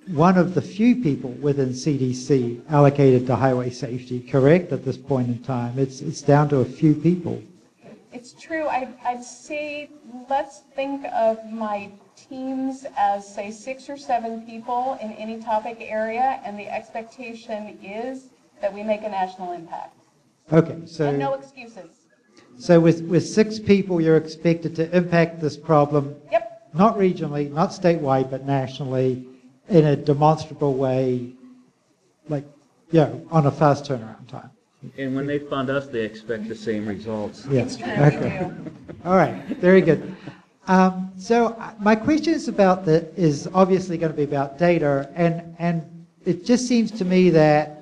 one of the few people within CDC allocated to highway safety, correct, at this point in time? It's down to a few people. It's true. I'd say let's think of my teams as, say, 6 or 7 people in any topic area, and the expectation is that we make a national impact. Okay, so... And no excuses. So with 6 people, you're expected to impact this problem, Yep. not regionally, not statewide, but nationally, in a demonstrable way, like, on a fast turnaround time. And when they fund us, they expect the same results. Yeah. It's true, Okay. we do. All right, very good. So my question is obviously going to be about data, and it just seems to me that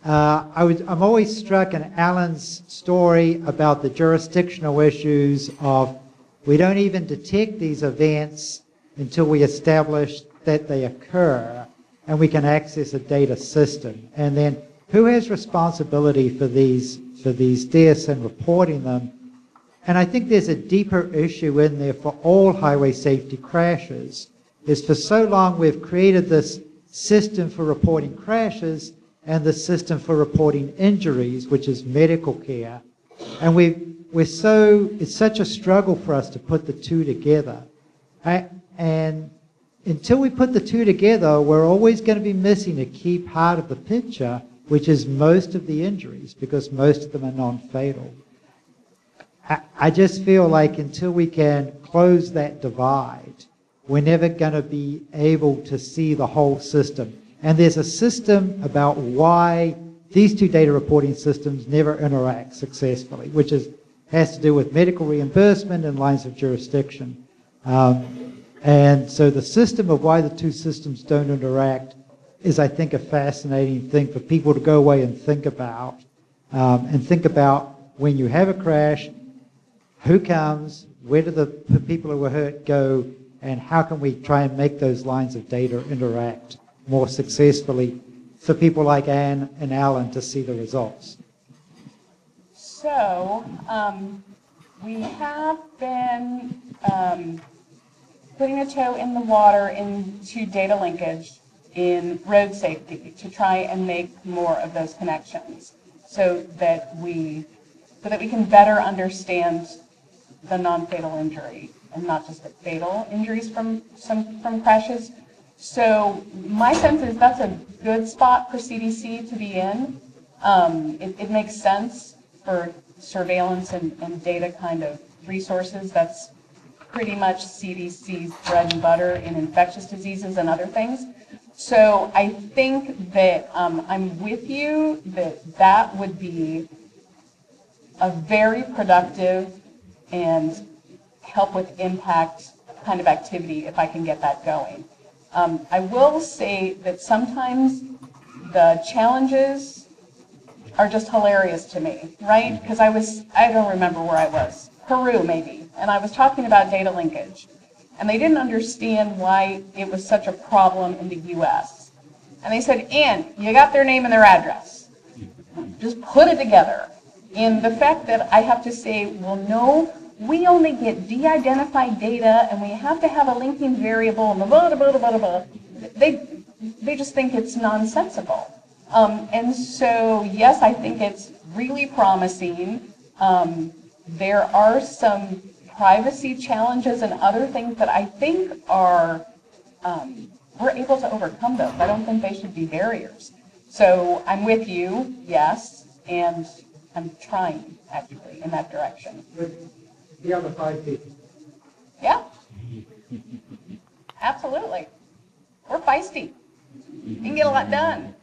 I'm always struck in Alan's story about the jurisdictional issues of we don't even detect these events until we establish that they occur, and we can access a data system. And then who has responsibility for these deaths and reporting them? And I think there's a deeper issue in there for all highway safety crashes, is for so long we've created this system for reporting crashes and the system for reporting injuries, which is medical care. And it's such a struggle for us to put the two together. And until we put the two together, we're always going to be missing a key part of the picture, which is most of the injuries, because most of them are non-fatal. I just feel like until we can close that divide, we're never going to be able to see the whole system. And there's a system about why these two data reporting systems never interact successfully, which has to do with medical reimbursement and lines of jurisdiction. And so the system of why the two systems don't interact is, I think, a fascinating thing for people to go away and think about. When you have a crash, who comes, where do the people who were hurt go, and how can we try and make those lines of data interact more successfully for people like Anne and Alan to see the results? So we have been putting a toe in the water into data linkage in road safety to try and make more of those connections so that we can better understand the non-fatal injury and not just the fatal injuries from crashes. So my sense is that's a good spot for CDC to be in. It makes sense for surveillance and data kind of resources. That's pretty much CDC's bread and butter in infectious diseases and other things. So I think that I'm with you that would be a very productive and help with impact kind of activity if I can get that going. I will say that sometimes the challenges are just hilarious to me, right? Because I don't remember where I was, Peru maybe, and I was talking about data linkage. And they didn't understand why it was such a problem in the US. And they said, Ann, you got their name and their address. Just put it together. And the fact that I have to say, well, no, we only get de-identified data and we have to have a linking variable and blah, blah, blah, blah, blah. They just think it's nonsensical. And so, yes, I think it's really promising. There are some privacy challenges and other things that I think are, we're able to overcome those. I don't think they should be barriers. So I'm with you, yes, and I'm trying, actually, in that direction. With the other 5 people. Yeah. Absolutely. We're feisty. You can get a lot done.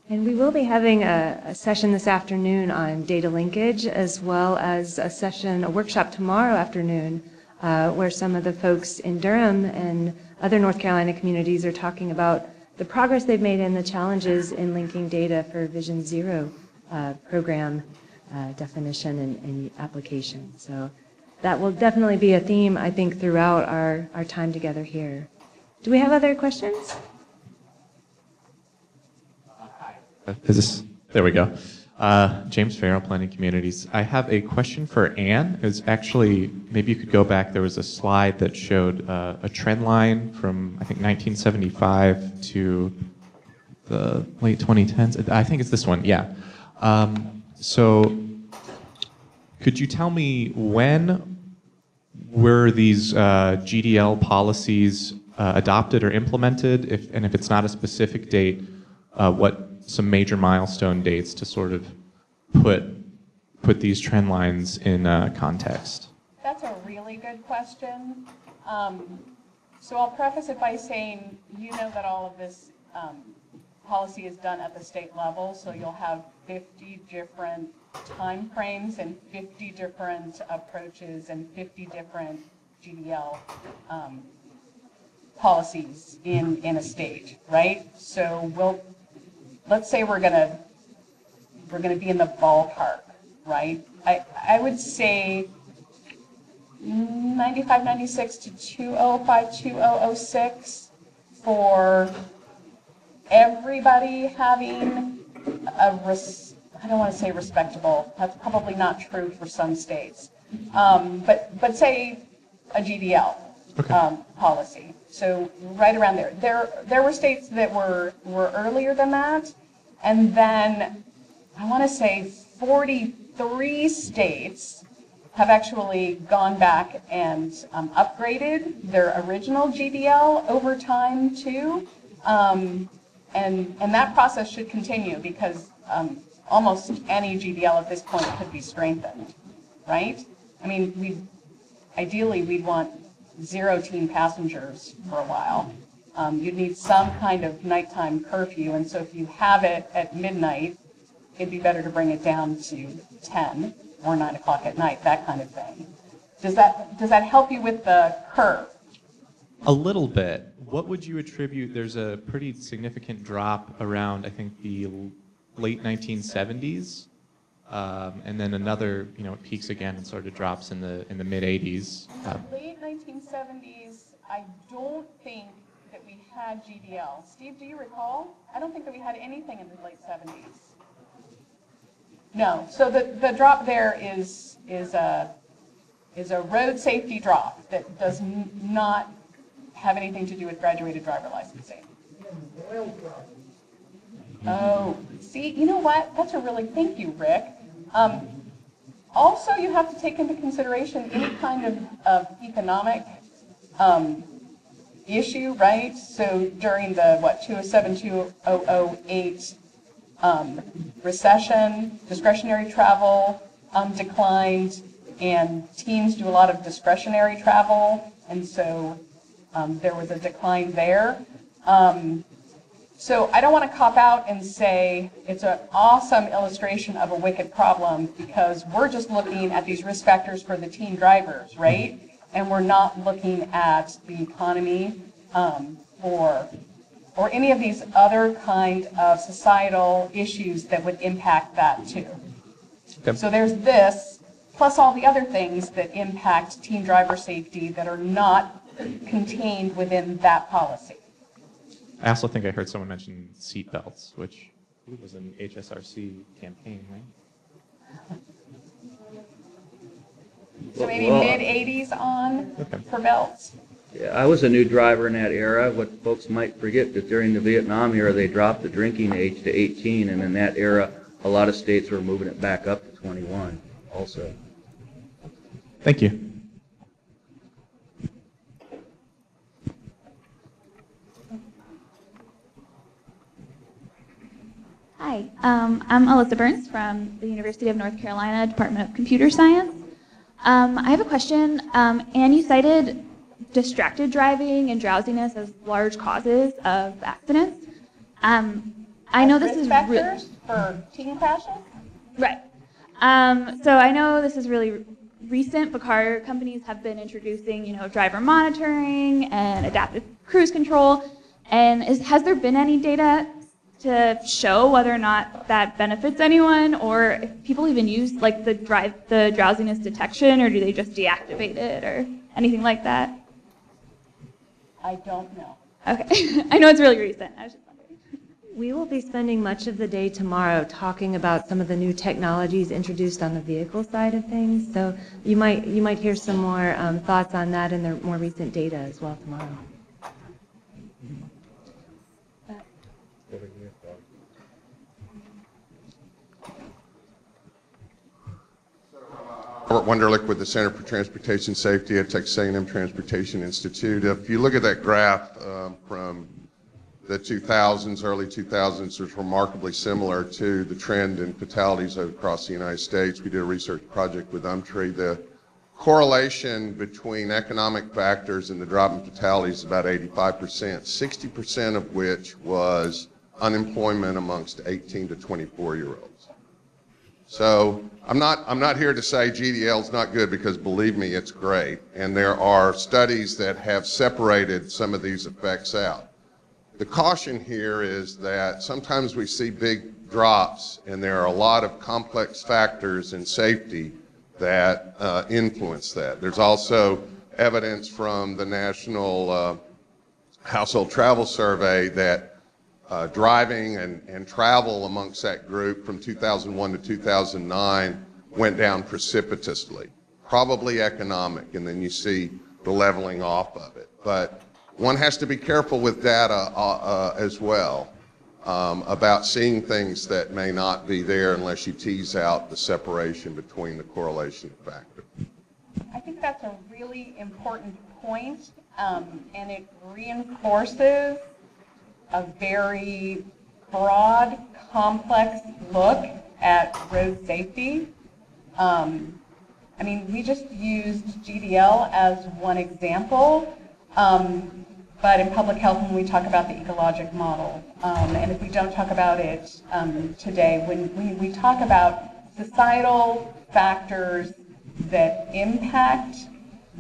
And we will be having a session this afternoon on data linkage, as well as a workshop tomorrow afternoon, where some of the folks in Durham and other North Carolina communities are talking about the progress they've made and the challenges in linking data for Vision Zero program definition and application. So that will definitely be a theme, I think, throughout our time together here. Do we have other questions? There we go. James Farrell, Planning Communities. I have a question for Anne. It's actually, maybe you could go back. There was a slide that showed a trend line from, I think, 1975 to the late 2010s. I think it's this one, yeah. So could you tell me when were these GDL policies adopted or implemented? And if it's not a specific date, what some major milestone dates to sort of put these trend lines in context? That's a really good question. So I'll preface it by saying, you know that all of this policy is done at the state level, so you'll have 50 different time frames and 50 different approaches and 50 different GDL policies in a state, right? So let's say we're gonna be in the ballpark, right? I would say 95, 96 to 205, 2006 for everybody having I don't want to say respectable. That's probably not true for some states. But say a GDL policy. So right around there. There were states that were earlier than that, and then I want to say 43 states have actually gone back and upgraded their original GDL over time too, and that process should continue because almost any GDL at this point could be strengthened, right? I mean, ideally we'd want 0 teen passengers for a while. You'd need some kind of nighttime curfew, and so if you have it at midnight, it'd be better to bring it down to 10 or 9 o'clock at night, that kind of thing. Does that help you with the curve? A little bit. What would you attribute? There's a pretty significant drop around, I think, the late 1970s, and then another, it peaks again and sort of drops in the mid 80s. Late 1970s, I don't think that we had GDL. Steve, do you recall? I don't think that we had anything in the late 70s. No. So the drop there is a road safety drop that does not have anything to do with graduated driver licensing. Oh, see, you know what? Thank you, Rick. Also, you have to take into consideration any kind of economic issue, right? So during the, 2007, 2008 recession, discretionary travel declined, and teens do a lot of discretionary travel, and so there was a decline there. So I don't want to cop out and say it's an awesome illustration of a wicked problem because we're just looking at these risk factors for the teen drivers, right? And we're not looking at the economy or any of these other kind of societal issues that would impact that too. Okay. So there's this, plus all the other things that impact teen driver safety that are not contained within that policy. I also think I heard someone mention seat belts, which was an HSRC campaign, right? So maybe mid-'80s on for belts? Yeah, I was a new driver in that era. What folks might forget that during the Vietnam era, they dropped the drinking age to 18, and in that era, a lot of states were moving it back up to 21 also. Thank you. Hi, I'm Alyssa Burns from the University of North Carolina Department of Computer Science. I have a question. Anne, you cited distracted driving and drowsiness as large causes of accidents. I know this is factors for teen crashes? Right. So I know this is really recent, but car companies have been introducing, driver monitoring and adaptive cruise control. And has there been any data to show whether or not that benefits anyone, or if people even use like the drowsiness detection, or do they just deactivate it, or anything like that? I don't know. Okay. I know it's really recent. I was just wondering. We will be spending much of the day tomorrow talking about some of the new technologies introduced on the vehicle side of things. So you might hear some more thoughts on that in the more recent data as well tomorrow. Robert Wunderlich with the Center for Transportation Safety at Texas A&M Transportation Institute. If you look at that graph from the 2000s, early 2000s, it's remarkably similar to the trend in fatalities across the United States. We did a research project with Umtree. The correlation between economic factors and the drop in fatalities is about 85%, 60% of which was unemployment amongst 18 to 24-year-olds. So I'm not here to say GDL is not good, because believe me, it's great. And there are studies that have separated some of these effects out. The caution here is that sometimes we see big drops, and there are a lot of complex factors in safety that influence that. There's also evidence from the National Household Travel Survey that driving and travel amongst that group from 2001 to 2009 went down precipitously, probably economic, and then you see the leveling off of it. But one has to be careful with data as well about seeing things that may not be there unless you tease out the separation between the correlation factor. I think that's a really important point, and it reinforces a very broad, complex look at road safety. I mean, we just used GDL as one example, but in public health, when we talk about the ecologic model, and if we don't talk about it today, when we talk about societal factors that impact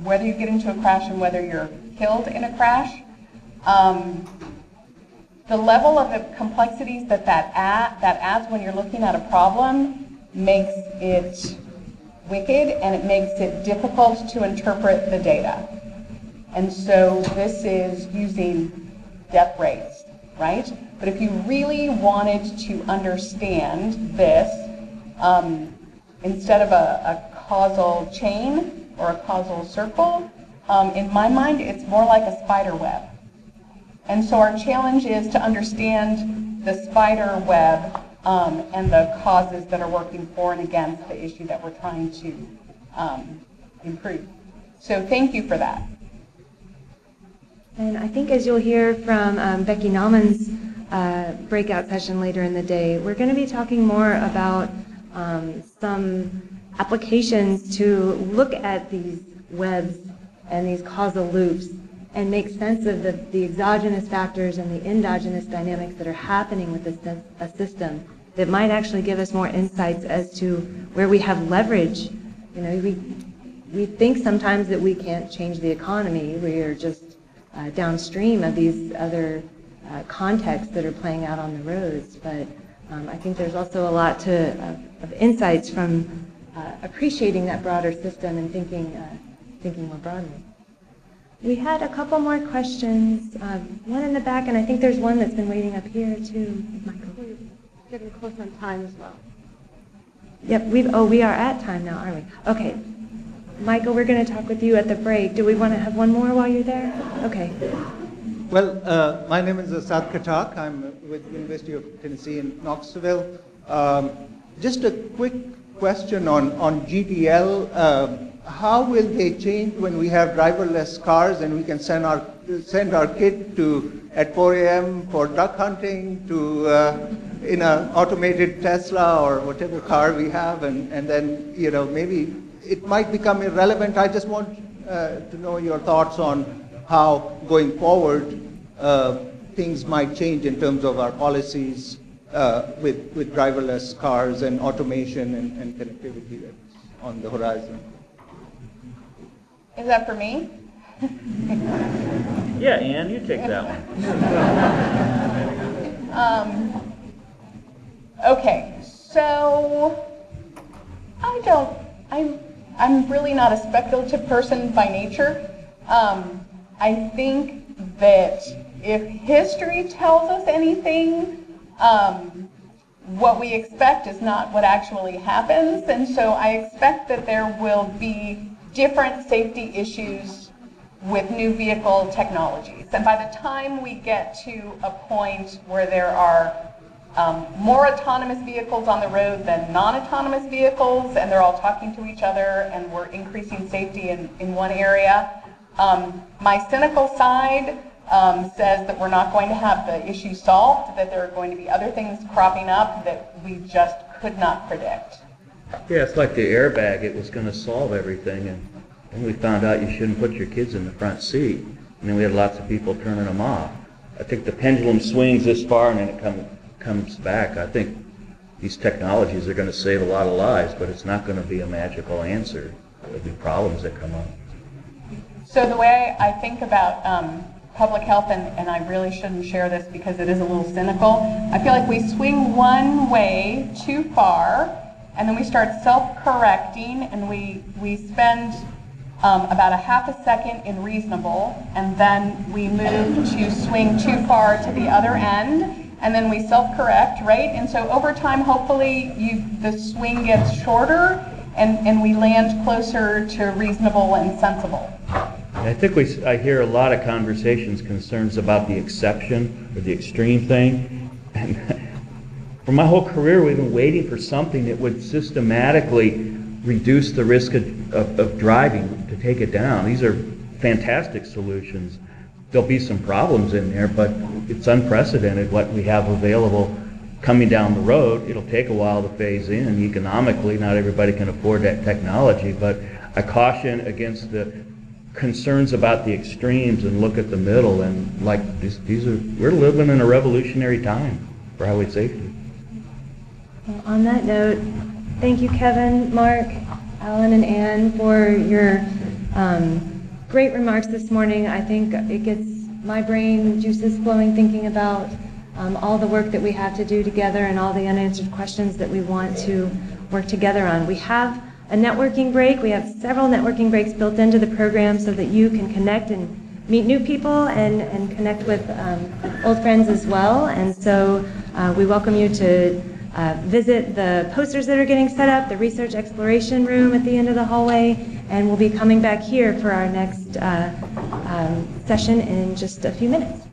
whether you get into a crash and whether you're killed in a crash, the level of the complexities that adds when you're looking at a problem makes it wicked, and it makes it difficult to interpret the data. And so this is using death rates, right? But if you really wanted to understand this, instead of a causal chain or a causal circle, in my mind, it's more like a spider web. And so our challenge is to understand the spider web and the causes that are working for and against the issue that we're trying to improve. So thank you for that. And I think, as you'll hear from Becky Nauman's breakout session later in the day, we're going to be talking more about some applications to look at these webs and these causal loops and make sense of the exogenous factors and the endogenous dynamics that are happening with a system that might actually give us more insights as to where we have leverage. You know, we think sometimes that we can't change the economy. We are just downstream of these other contexts that are playing out on the roads. But I think there's also a lot of insights from appreciating that broader system and thinking more broadly. We had a couple more questions, one in the back, and I think there's one that's been waiting up here too, Michael. We're getting close on time as well. Yep, we are at time now, aren't we? Okay. Michael, we're going to talk with you at the break. Do we want to have one more while you're there? Okay. Well, my name is Asad Khatak. I'm with the University of Tennessee in Knoxville. Just a quick question on GDL. how will they change when we have driverless cars and we can send our kid to at 4 a.m. for duck hunting to in an automated Tesla or whatever car we have, and then maybe it might become irrelevant. I just want to know your thoughts on how going forward things might change in terms of our policies with driverless cars and automation and connectivity that's on the horizon. Is that for me? Yeah, Ann, you take that one. Okay, so I'm really not a speculative person by nature. I think that if history tells us anything, what we expect is not what actually happens, and so I expect that there will be different safety issues with new vehicle technologies. And by the time we get to a point where there are more autonomous vehicles on the road than non-autonomous vehicles, and they're all talking to each other, and we're increasing safety in one area, my cynical side says that we're not going to have the issue solved, that there are going to be other things cropping up that we just could not predict. Yeah, it's like the airbag. It was going to solve everything, and then we found out you shouldn't put your kids in the front seat, and then we had lots of people turning them off. I think the pendulum swings this far, and then it comes back. I think these technologies are going to save a lot of lives, but it's not going to be a magical answer. There'll be problems that come up. So the way I think about public health, and I really shouldn't share this because it is a little cynical, I feel like we swing one way too far, and then we start self-correcting, and we spend about a half a second in reasonable, and then we move to swing too far to the other end, and then we self-correct, right? And so over time, hopefully, the swing gets shorter, and we land closer to reasonable and sensible. I think I hear a lot of conversations, concerns about the exception or the extreme thing. And for my whole career, we've been waiting for something that would systematically reduce the risk of driving to take it down. These are fantastic solutions. There'll be some problems in there, but it's unprecedented what we have available coming down the road. It'll take a while to phase in. Economically, not everybody can afford that technology, but I caution against the concerns about the extremes and look at the middle, and we're living in a revolutionary time for highway safety. Well, on that note, thank you, Kevin, Mark, Alan, and Ann, for your great remarks this morning. I think it gets my brain juices flowing thinking about all the work that we have to do together and all the unanswered questions that we want to work together on. We have a networking break. We have several networking breaks built into the program so that you can connect and meet new people and connect with old friends as well. And so we welcome you to visit the posters that are getting set up, the research exploration room at the end of the hallway, and we'll be coming back here for our next session in just a few minutes.